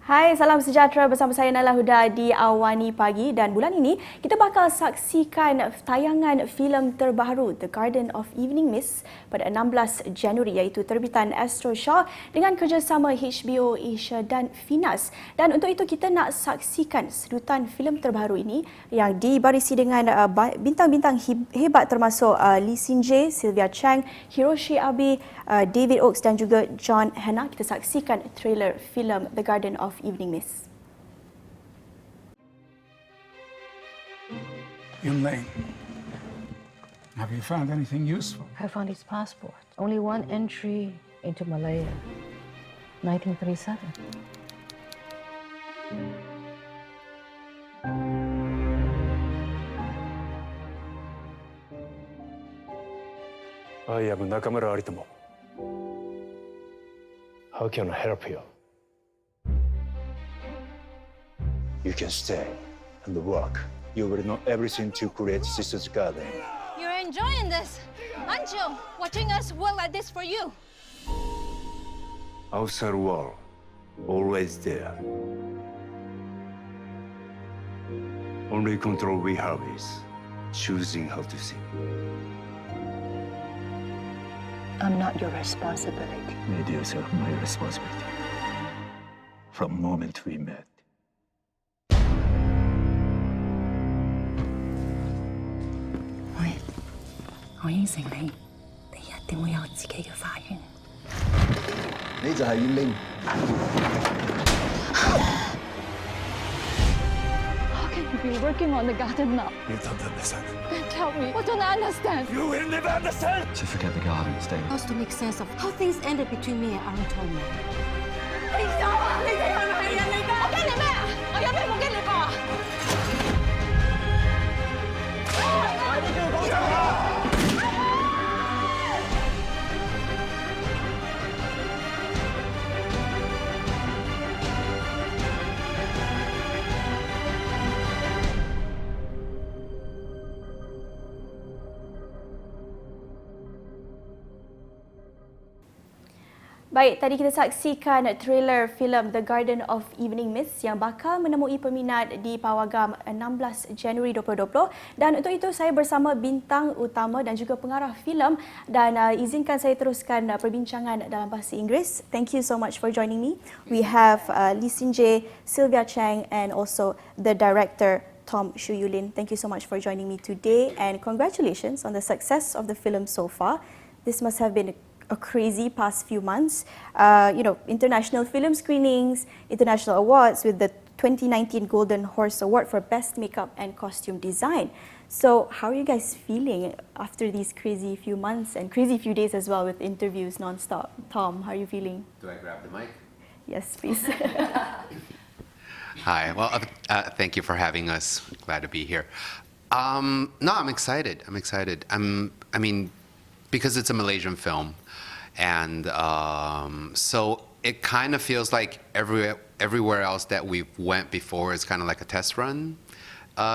Hai, salam sejahtera bersama saya Nailah Huda di AWANI Pagi, dan bulan ini kita bakal saksikan tayangan filem terbaru The Garden of Evening Mist pada 16 Januari, iaitu terbitan Astro dengan kerjasama HBO Asia dan Finas. Dan untuk itu kita nak saksikan sedutan filem terbaru ini yang dibarisi dengan bintang-bintang hebat termasuk Lee Sin Jae, Sylvia Chang, Hiroshi Abe, David Oakes dan juga John Hannah. Kita saksikan trailer filem The Garden of Evening Mist. Young Lane, have you found anything useful? I found his passport. Only one entry into Malaysia, 1937. I am Nakamura Aritomo. How can I help you? You can stay and work. You will know everything to create Sister's Garden. You're enjoying this, aren't you? Watching us work like this for you. Outside world, always there. Only control we have is choosing how to see. I'm not your responsibility. Made yourself my responsibility. From the moment we met. 我應承你，你一定會有自己嘅花園。你就係燕玲。How can you be working on the garden now? You don't understand. Then tell me, what don't I understand? You will never understand. To forget the garden, stay. How to make sense of how things ended between me and Aaron told me. 你走啊！你哋係咪人嚟㗎？我驚你咩啊？我有咩冇驚你過啊？ Baik, tadi kita saksikan trailer filem The Garden of Evening Mist yang bakal menemui peminat di pawagam 16 Januari 2020. Dan untuk itu saya bersama bintang utama dan juga pengarah filem, dan izinkan saya teruskan perbincangan dalam bahasa Inggeris. Thank you so much for joining me. We have Lee Sin Jae, Sylvia Chang and also the director Tom Shu Yulin. Thank you so much for joining me today, and congratulations on the success of the film so far. This must have been a crazy past few months. International film screenings, international awards with the 2019 Golden Horse Award for Best Makeup and Costume Design. So how are you guys feeling after these crazy few months and crazy few days as well with interviews non-stop? Tom, how are you feeling? Do I grab the mic? Yes, please. Hi. Well, thank you for having us. Glad to be here. No, I'm excited. I mean, because it's a Malaysian film, and so it kind of feels like everywhere else that we've went before is kind of like a test run,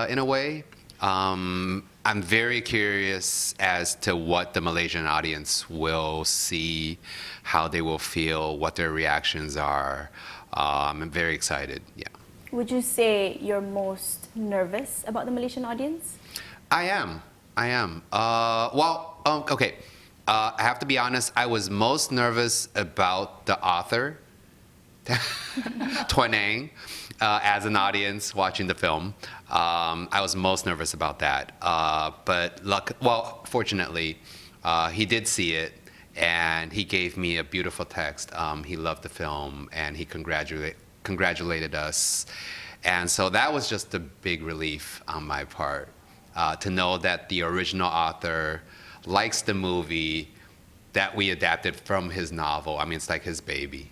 in a way. I'm very curious as to what the Malaysian audience will see, how they will feel, what their reactions are. I'm very excited. Yeah. Would you say you're most nervous about the Malaysian audience? I am. Okay. I have to be honest, I was most nervous about the author, Twan Eng, as an audience watching the film. I was most nervous about that. But fortunately, he did see it, and he gave me a beautiful text. He loved the film, and he congratulated us. And so that was just a big relief on my part, to know that the original author likes the movie that we adapted from his novel. I mean, it's like his baby.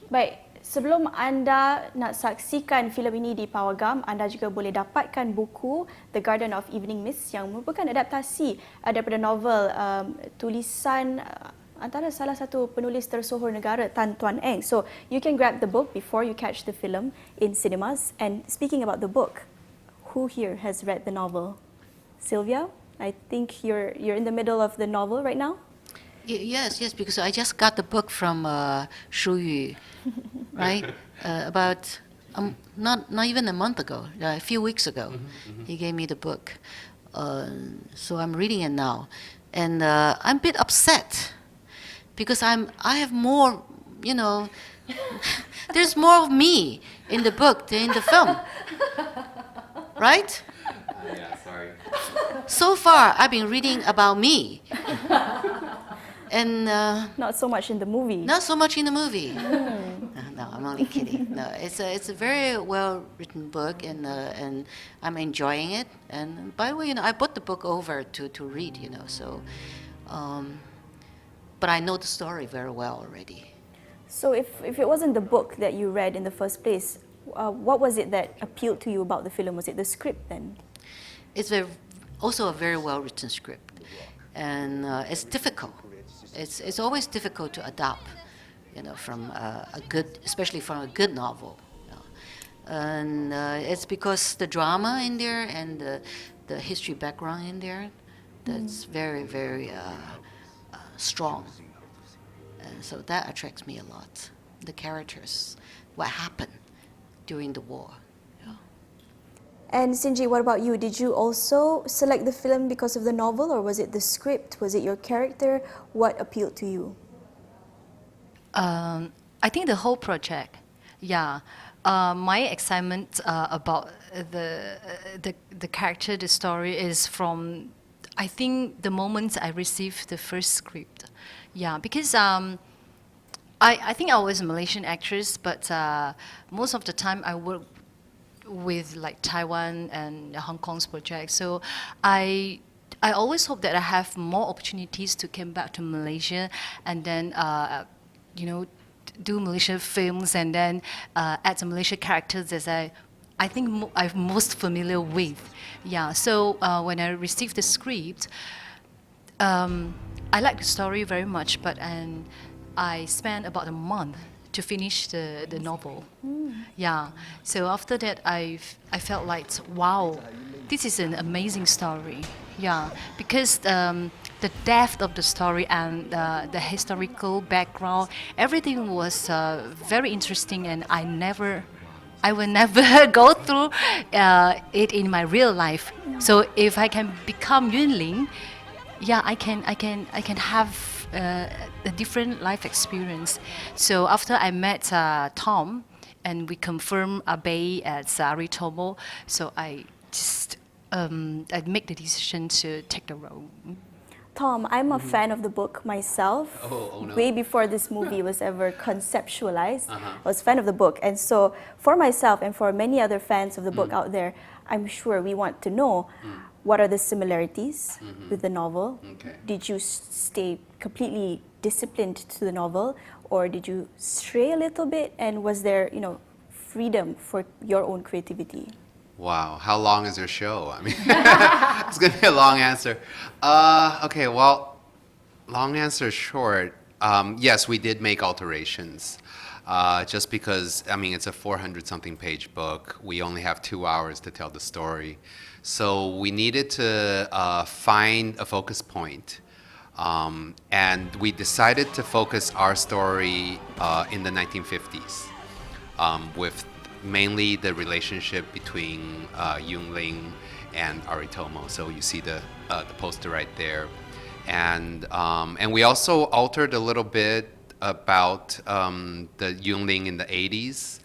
Baik, sebelum anda nak saksikan filem ini di pawagam, anda juga boleh dapatkan buku The Garden of Evening Mist yang merupakan adaptasi daripada novel tulisan antara salah satu penulis tersohor negara, Twan Eng. So you can grab the book before you catch the film in cinemas. And speaking about the book, who here has read the novel? Sylvia? I think you're in the middle of the novel right now. Yes, because I just got the book from Shu Yu. right? About not even a month ago, a few weeks ago, he gave me the book. So I'm reading it now, and I'm a bit upset because I have more, you know, there's more of me in the book than in the film, right? Yeah, sorry. So far, I've been reading about me, and Not so much in the movie. not so much in the movie. No, I'm only kidding. No, it's a very well written book, and I'm enjoying it. And by the way, you know, I bought the book over to read, you know. So, but I know the story very well already. So if it wasn't the book that you read in the first place, what was it that appealed to you about the film? Was it the script then? It's also a very well written script, and it's difficult. It's always difficult to adapt, you know, from especially from a good novel. You know. And it's because the drama in there and the history background in there, that's very, very strong. And so that attracts me a lot. The characters, what happened during the war. Yeah. And Sinji, what about you? Did you also select the film because of the novel, or was it the script? Was it your character? What appealed to you? I think the whole project, yeah. My excitement about the character, the story is from, I think, the moment I received the first script. Yeah, because I think I was a Malaysian actress, but most of the time I work with like Taiwan and Hong Kong's projects. So I always hope that I have more opportunities to come back to Malaysia and then you know, do Malaysian films and then add some Malaysian characters as I think I'm most familiar with. Yeah. So when I received the script, I like the story very much, but I spent about a month to finish the novel. Yeah. So after that, I felt like, wow, this is an amazing story. Yeah, because the depth of the story and the historical background, everything was very interesting, and I will never go through it in my real life. So if I can become Yunling, yeah, I can have a different life experience. So after I met Tom, and we confirmed Abe as Aritomo, so I just I make the decision to take the role. Tom, I'm a fan of the book myself. Oh, no. Way before this movie was ever conceptualized, I was a fan of the book. And so for myself and for many other fans of the book out there, I'm sure we want to know what are the similarities with the novel. Okay. Did you stay completely disciplined to the novel, or did you stray a little bit? And was there, you know, freedom for your own creativity? Wow, how long is your show? I mean, it's going to be a long answer. Okay, well, long answer short. Yes, we did make alterations. Just because, I mean, it's a 400-something page book. We only have 2 hours to tell the story. So we needed to find a focus point. And we decided to focus our story in the 1950s with mainly the relationship between Yunling and Aritomo. So you see the poster right there. And we also altered a little bit about the Yunling in the 80s.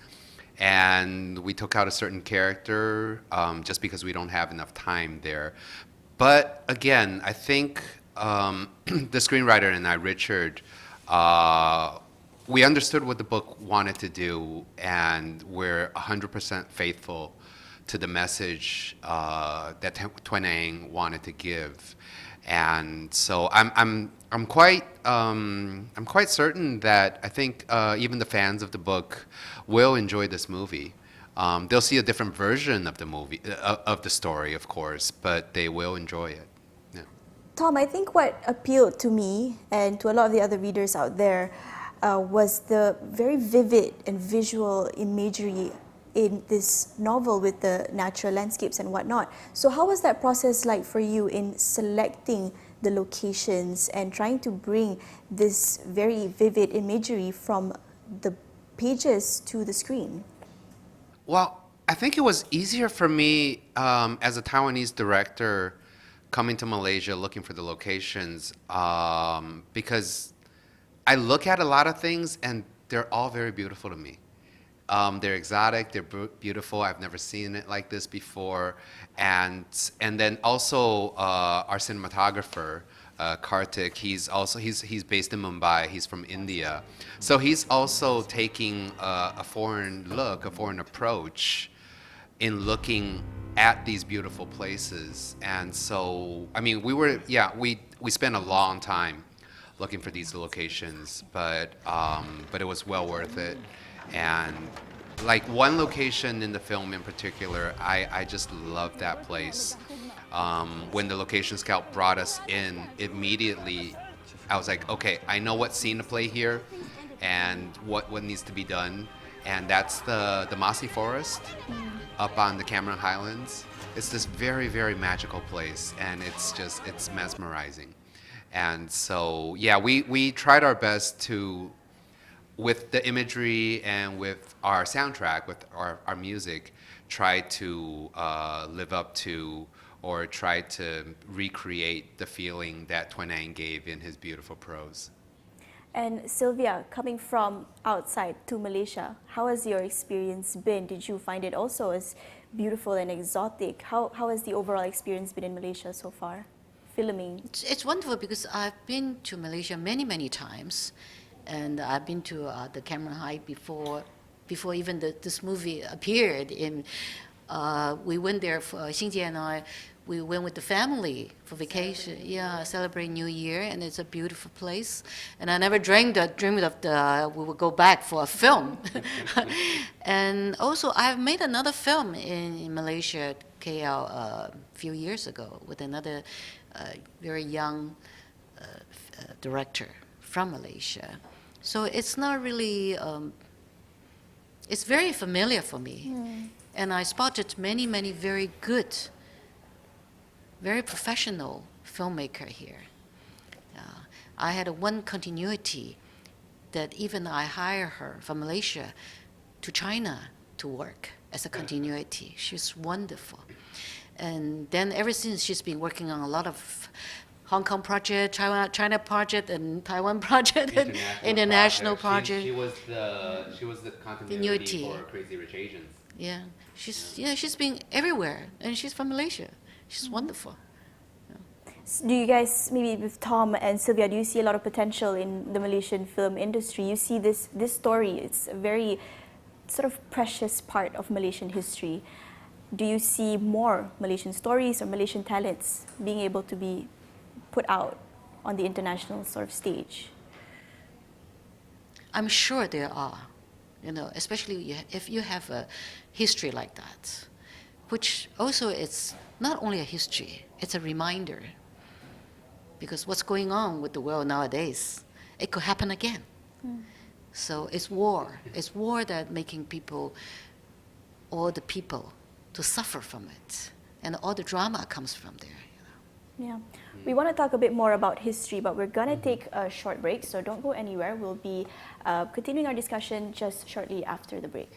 And we took out a certain character just because we don't have enough time there. But again, I think the screenwriter and I, Richard, we understood what the book wanted to do, and we're 100% faithful to the message that Twan Eng wanted to give. And so I'm quite certain that I think even the fans of the book will enjoy this movie. They'll see a different version of the movie, of the story, of course, but they will enjoy it. Yeah. Tom, I think what appealed to me and to a lot of the other readers out there was the very vivid and visual imagery in this novel with the natural landscapes and whatnot. So how was that process like for you in selecting the locations and trying to bring this very vivid imagery from the pages to the screen? Well, I think it was easier for me as a Taiwanese director coming to Malaysia looking for the locations because I look at a lot of things and they're all very beautiful to me. They're exotic, they're beautiful. I've never seen it like this before. And then also our cinematographer, Kartik, he's based in Mumbai. He's from India, so he's also taking a foreign look, a foreign approach in looking at these beautiful places. And so, I mean, we spent a long time looking for these locations, but it was well worth it. And like one location in the film in particular, I just loved that place. When the location scout brought us in, immediately I was like, okay, I know what scene to play here and what needs to be done. And that's the Masi Forest up on the Cameron Highlands. It's this very, very magical place, and it's mesmerizing. And so, yeah, we tried our best to, with the imagery and with our soundtrack, with our music, try to live up to or try to recreate the feeling that Twan Eng gave in his beautiful prose. And Sylvia, coming from outside to Malaysia, how has your experience been? Did you find it also as beautiful and exotic? How has the overall experience been in Malaysia so far, filming? It's wonderful because I've been to Malaysia many, many times. And I've been to the Cameron High before even this movie appeared. We went there for Xingjie and I. We went with the family for vacation. Celebrate New Year, and it's a beautiful place. And I never dreamed of we would go back for a film. And also, I've made another film in Malaysia, KL, a few years ago with another very young director from Malaysia. So it's not really, it's very familiar for me. And I spotted many, many very good, very professional filmmaker here. I had one continuity that even I hire her from Malaysia to China to work as a continuity. She's wonderful. And then ever since, she's been working on a lot of Hong Kong project, China project, and Taiwan project, and international project. She was the continuity for Crazy Rich Asians. Yeah, she's been everywhere, and she's from Malaysia. She's wonderful. Do you guys, maybe with Tom and Sylvia, do you see a lot of potential in the Malaysian film industry? You see this story, it's a very sort of precious part of Malaysian history. Do you see more Malaysian stories or Malaysian talents being able to be put out on the international sort of stage? I'm sure there are, especially if you have a history like that, which also it's not only a history, it's a reminder. Because what's going on with the world nowadays, it could happen again. So it's war. It's war that making all the people to suffer from it. And all the drama comes from there. Yeah, we want to talk a bit more about history, but we're going to take a short break, so don't go anywhere. We'll be continuing our discussion just shortly after the break.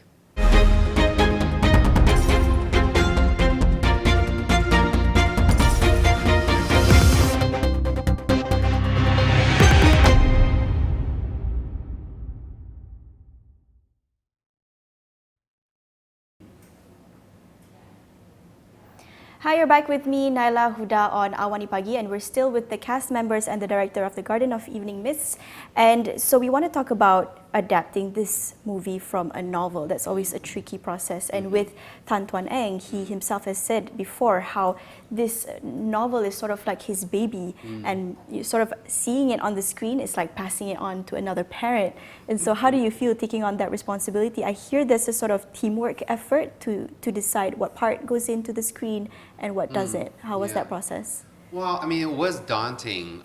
Hi, you're back with me, Nailah Huda, on AWANI Pagi, and we're still with the cast members and the director of The Garden of Evening Mists. And so we want to talk about adapting this movie from a novel. That's always a tricky process. And with Twan Eng, he himself has said before how this novel is sort of like his baby, and you sort of seeing it on the screen is like passing it on to another parent. And so how do you feel taking on that responsibility? I hear there's a sort of teamwork effort to decide what part goes into the screen and what doesn't. How was that process? Well, I mean, it was daunting,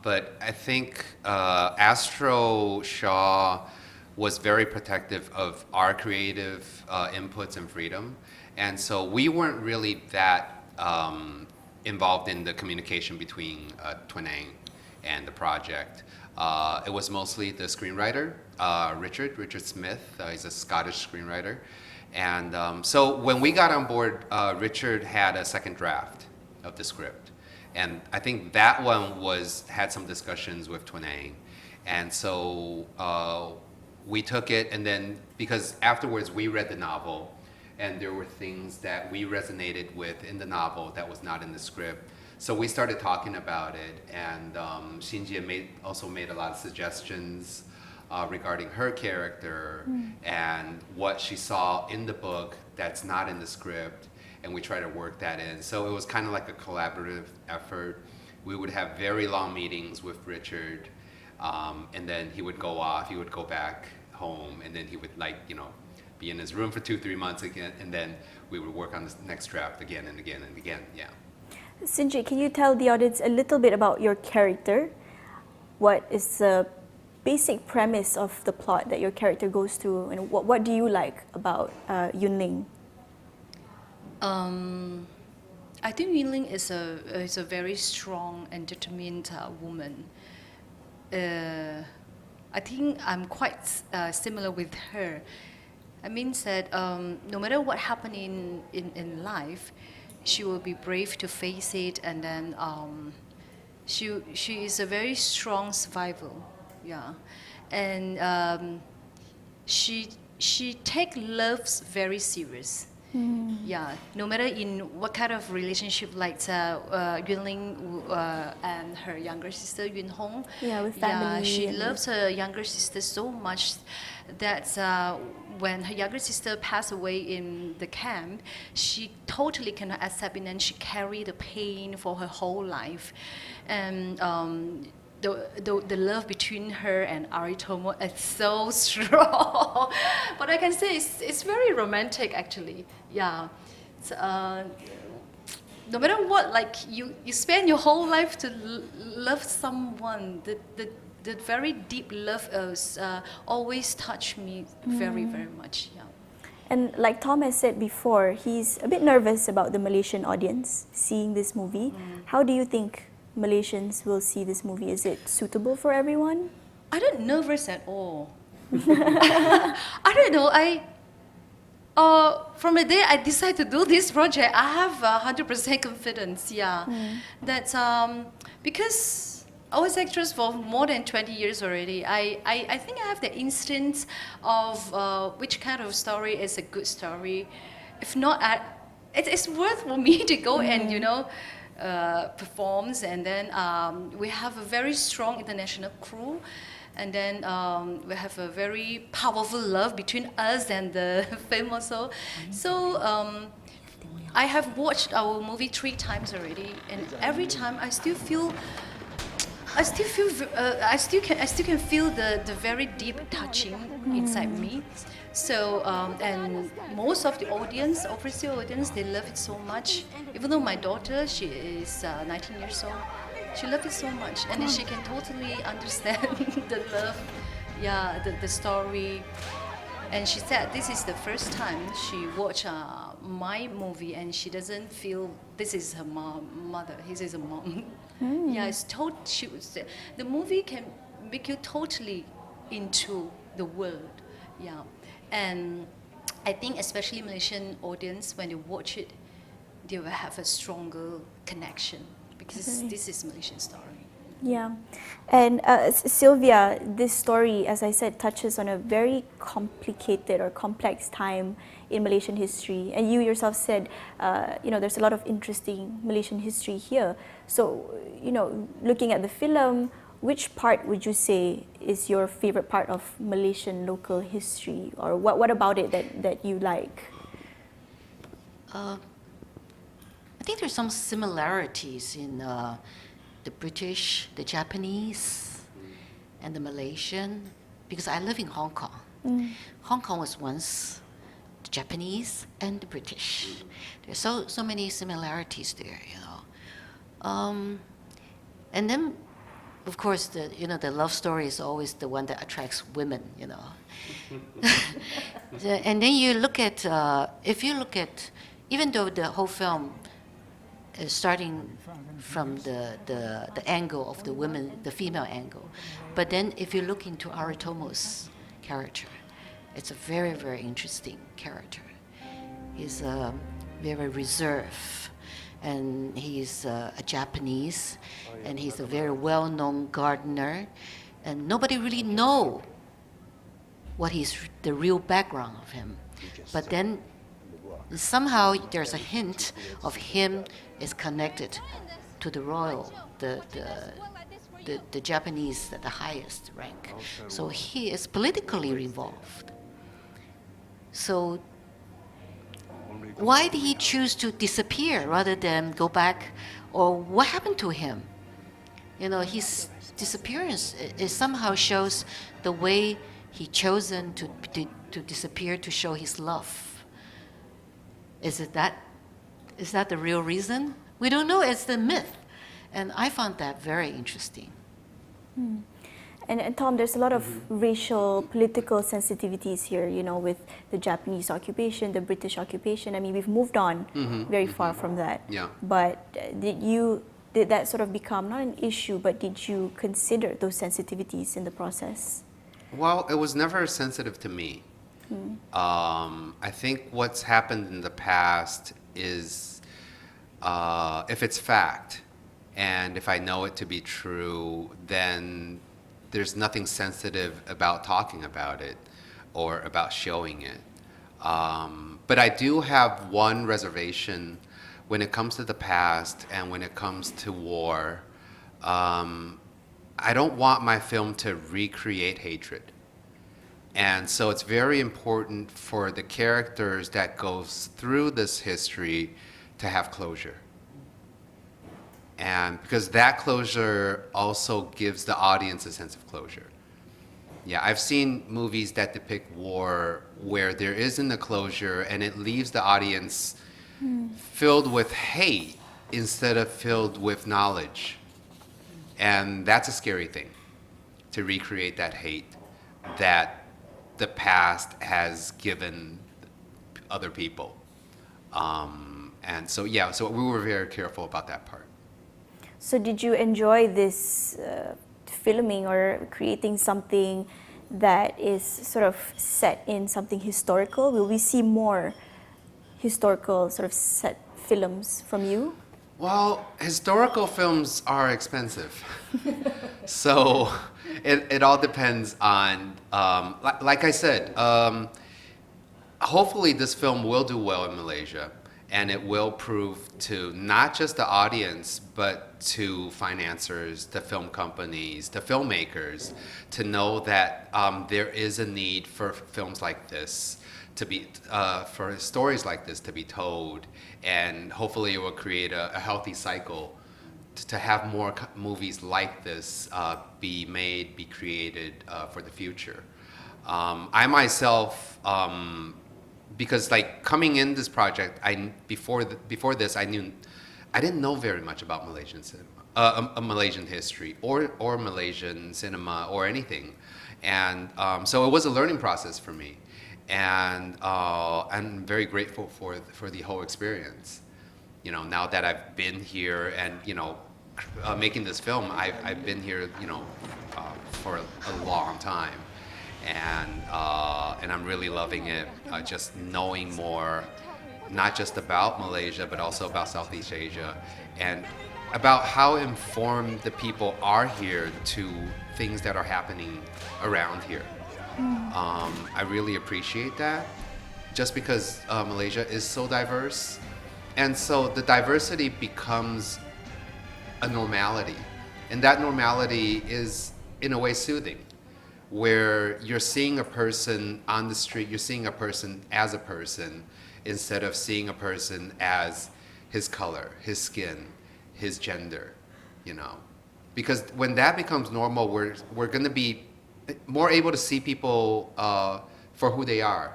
but I think Astro Shaw was very protective of our creative inputs and freedom. And so we weren't really that involved in the communication between Twan Eng and the project. It was mostly the screenwriter, Richard Smith. He's a Scottish screenwriter. And so when we got on board, Richard had a second draft of the script. And I think that one had some discussions with Twan Eng. And so we took it, and then because afterwards we read the novel, and there were things that we resonated with in the novel that was not in the script. So we started talking about it, and Shinji also made a lot of suggestions regarding her character and what she saw in the book that's not in the script, and we try to work that in. So it was kind of like a collaborative effort. We would have very long meetings with Richard, and then he would go off, he would go back home, and then he would be in his room for 2-3 months again, and then we would work on the next draft again and again and again, yeah. Shinji, can you tell the audience a little bit about your character? What is the basic premise of the plot that your character goes through, and what do you like about Yunling? I think Yunling is a very strong and determined woman. I think I'm quite similar with her. I mean that no matter what happened in life, she will be brave to face it, and then she is a very strong survivor, yeah, and she take loves very serious. Yeah, no matter in what kind of relationship, like Yunling and her younger sister Yun Hong. Yeah, with family. Yeah, she loves her younger sister so much that when her younger sister passed away in the camp, she totally cannot accept it, and she carried the pain for her whole life. And the love between her and Aritomo is so strong. But I can say it's very romantic, actually. Yeah. No matter what, like you spend your whole life to love someone. The very deep love always touched me very, very much. Yeah. And like Tom has said before, he's a bit nervous about the Malaysian audience seeing this movie. How do you think Malaysians will see this movie? Is it suitable for everyone? I don't nervous at all. I don't know. From the day I decided to do this project, I have 100% confidence. Yeah, that because I was actress for more than 20 years already. I think I have the instinct of which kind of story is a good story. If not, it's worth for me to go and performs, and then we have a very strong international crew, and then we have a very powerful love between us and the film also. So I have watched our movie 3 times already, and every time I still can feel the very deep touching inside me. So, and most of the audience, overseas audience, they love it so much. Even though my daughter, she is 19 years old, she loves it so much, and then she can totally understand the love, yeah, the story. And she said this is the first time she watched my movie, and she doesn't feel this is her mother. This is a mom. Yeah, it's she would say the movie can make you totally into the world. Yeah. And I think especially Malaysian audience, when they watch it, they will have a stronger connection, because this is Malaysian story. Yeah. And Sylvia, this story, as I said, touches on a very complicated or complex time in Malaysian history. And you yourself said, there's a lot of interesting Malaysian history here. So, looking at the film, which part would you say is your favorite part of Malaysian local history? Or what about it that you like? I think there's some similarities in the British, the Japanese, and the Malaysian, because I live in Hong Kong. Hong Kong was once the Japanese and the British. There's so many similarities there, and then, of course, the love story is always the one that attracts women, And then you look at, if you look at, even though the whole film starting from the angle of the women, the female angle. But then if you look into Aritomo's character, it's a very, very interesting character. He's very reserved, and he's a Japanese, and he's a very well-known gardener, and nobody really know what the real background of him. But then somehow there's a hint of him is connected to the royal, the Japanese at the highest rank. So he is politically involved. So why did he choose to disappear rather than go back? Or what happened to him? You know, his disappearance, it somehow shows the way he chosen to disappear to show his love. Is that the real reason? We don't know. It's the myth. And I found that very interesting. And Tom, there's a lot of racial, political sensitivities here, you know, with the Japanese occupation, the British occupation. I mean, we've moved on very far from that. Yeah. But did that sort of become, not an issue, but did you consider those sensitivities in the process? Well, it was never sensitive to me. I think what's happened in the past is, if it's fact, and if I know it to be true, then there's nothing sensitive about talking about it or about showing it. But I do have one reservation when it comes to the past and when it comes to war. I don't want my film to recreate hatred. And so it's very important for the characters that goes through this history to have closure. And because that closure also gives the audience a sense of closure. Yeah, I've seen movies that depict war where there isn't a closure and it leaves the audience filled with hate instead of filled with knowledge. And that's a scary thing, to recreate that hate that the past has given other people. And so, yeah, so we were very careful about that part. So did you enjoy this filming or creating something that is sort of set in something historical? Will we see more historical sort of set films from you? Well, historical films are expensive. So it all depends on, like I said, hopefully this film will do well in Malaysia. And it will prove to not just the audience, but to financiers, the film companies, the filmmakers, to know that there is a need for films like this to be, for stories like this to be told, and hopefully it will create a healthy cycle to have more movies like this be made, be created for the future. I myself. Because like coming in this project, before this, I didn't know very much about Malaysian cinema, Malaysian history, or Malaysian cinema, or anything, and so it was a learning process for me, and I'm very grateful for the whole experience. You know, now that I've been here and making this film, I've been here for a long time. And I'm really loving it, just knowing more, not just about Malaysia, but also about Southeast Asia, and about how informed the people are here to things that are happening around here. I really appreciate that, just because Malaysia is so diverse, and so the diversity becomes a normality, and that normality is, in a way, soothing. Where you're seeing a person on the street, you're seeing a person as a person instead of seeing a person as his color, his skin, his gender, Because when that becomes normal, we're going to be more able to see people for who they are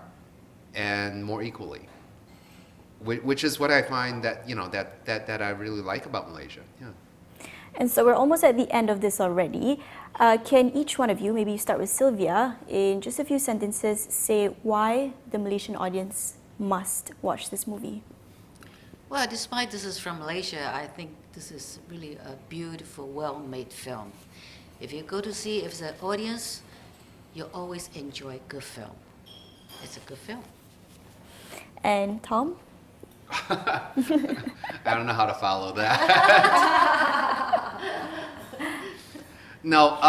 and more equally, which is what I find that, that I really like about Malaysia. Yeah. And so we're almost at the end of this already. Can each one of you, maybe start with Sylvia, in just a few sentences, say why the Malaysian audience must watch this movie? Well, despite this is from Malaysia, I think this is really a beautiful, well-made film. If you go to see, if it's an audience, you always enjoy good film. It's a good film. And Tom? I don't know how to follow that. No,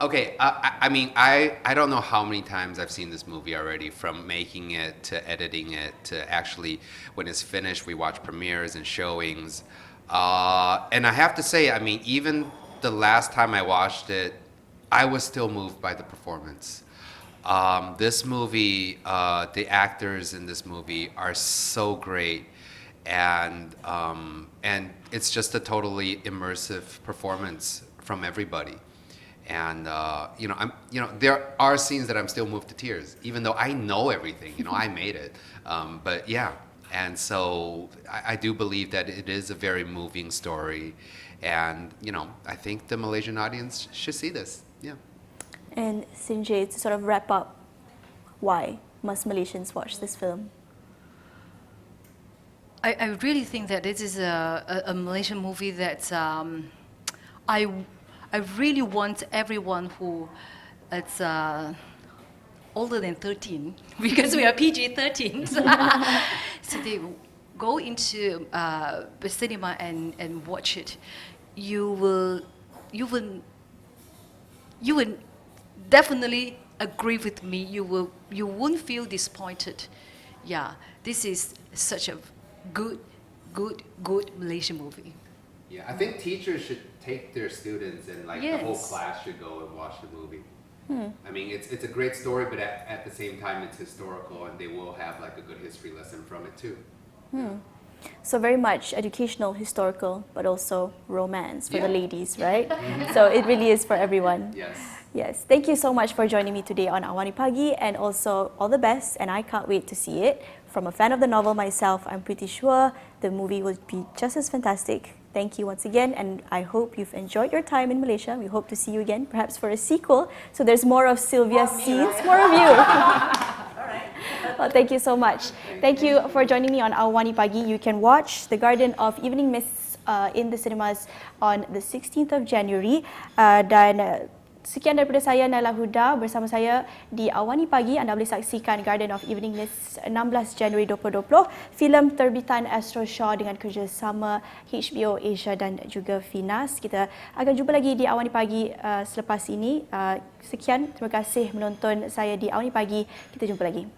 okay, I mean, I don't know how many times I've seen this movie already, from making it to editing it to actually, when it's finished, we watch premieres and showings. And I have to say, I mean, even the last time I watched it, I was still moved by the performance. This movie, the actors in this movie are so great, and it's just a totally immersive performance from everybody. And there are scenes that I'm still moved to tears, even though I know everything. I made it. But yeah, and so I do believe that it is a very moving story, and I think the Malaysian audience should see this. Yeah. And Sinjay, to sort of wrap up, why must Malaysians watch this film? I really think that this is a Malaysian movie that I really want everyone who is older than 13, because we are PG-13, so they go into the cinema and watch it. You will definitely agree with me. You won't feel disappointed. Yeah, this is such a good Malaysian movie. Yeah, I think teachers should take their students, and the whole class should go and watch the movie. I mean, it's a great story, but at the same time, it's historical, and they will have a good history lesson from it too. So very much educational, historical, but also romance for the ladies, right? So it really is for everyone. Yes. Yes. Thank you so much for joining me today on AWANI Pagi, and also all the best, and I can't wait to see it. From a fan of the novel myself, I'm pretty sure the movie will be just as fantastic. Thank you once again, and I hope you've enjoyed your time in Malaysia. We hope to see you again, perhaps for a sequel. So there's more of Sylvia's scenes, more of you. Well, thank you so much. Thank you for joining me on AWANI Pagi. You can watch The Garden of Evening Mists in the cinemas on the 16th of January. Sekian daripada saya, Nailah Huda, bersama saya di AWANI Pagi. Anda boleh saksikan Garden of Evening Mists 16 Januari 2020, filem terbitan Astro dengan kerjasama HBO Asia dan juga Finas. Kita akan jumpa lagi di AWANI Pagi selepas ini. Sekian, terima kasih menonton saya di AWANI Pagi. Kita jumpa lagi.